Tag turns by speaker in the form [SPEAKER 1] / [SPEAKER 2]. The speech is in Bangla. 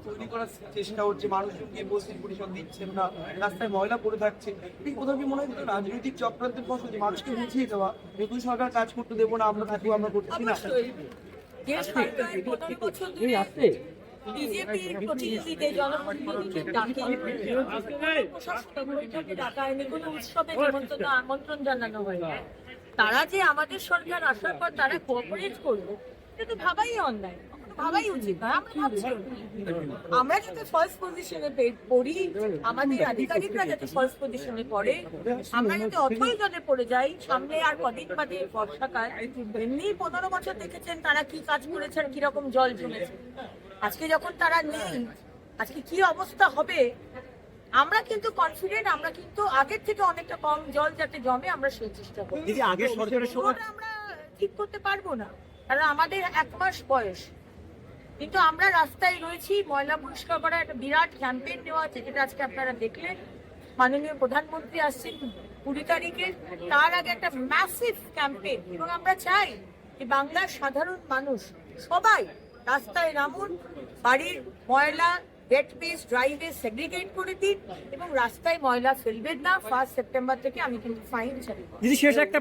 [SPEAKER 1] তৈরি করার চেষ্টা হচ্ছে, মানুষজনকে বসে পরিষদ দিচ্ছেন না, রাস্তায় ময়লা পড়ে থাকছে। এই কোথাও কি মনে হয় রাজনৈতিক চক্রান্তের ফসল যে মানুষকে বুঝিয়ে দেওয়া, নতুন সরকার কাজ করতে দেবো না, আমরা থাকবো, আমরা করছি না?
[SPEAKER 2] যে সরকার 15 বছর ধরে বিজেপির প্রতিনিধিদের জনপ্রতিনিধিদের ডাকে প্রশাসনিক বৈঠকে ডাকা হয়নি, কোনো উৎসবে নিমন্ত্রণ আমন্ত্রণ জানানো হয়নি, তারা যে আমাদের সরকার আসার পর তারা কোঅপারেট করলো, এটা তো ভাবাই অন্যায়, ভাবাই উচিত নয়। আমরা ভাবছি আমরা যাতে ফার্স্ট পজিশনে পড়ি, আমাদের আধিকারিকরা যাতে ফার্স্ট পজিশনে পড়ে, আমরা যাতে অথই জলে পড়ে যাই। সামনে আর কদিন বাদে বর্ষাকাল, এমনি 15 বছর দেখেছেন তারা কি কাজ করেছেন, কিরকম জল জমেছে। আজকে যখন তারা নেই, আজকে কি অবস্থা হবে, আমরা কিন্তু কনফিডেন্ট, আমরা কিন্তু আগের থেকে অনেকটা কম জল যাতে জমে আমরা সেই চেষ্টা করি।
[SPEAKER 3] আগের সরকারের সময়
[SPEAKER 2] আমরা ঠিক করতে পারবো না, কারণ আমাদের 1 মাস বয়স, কিন্তু আমরা রাস্তায় রয়েছি। ময়লা পরিষ্কার করার একটা বিরাট ক্যাম্পেইন নেওয়া আছে, যেটা আজকে আপনারা দেখলেন। মাননীয় প্রধানমন্ত্রী আসছেন 20 তারিখে, তার আগে একটা ম্যাসিভ ক্যাম্পেইন, এবং আমরা চাই যে বাংলার সাধারণ মানুষ সবাই রাস্তায় নামুন, বাড়ির ময়লা wet waste dry waste segregate করে দিন এবং রাস্তায় ময়লা ফেলবেন না। 1 সেপ্টেম্বর থেকে আমি কিন্তু ফাইন ছাড়ব।
[SPEAKER 3] শেষ একটা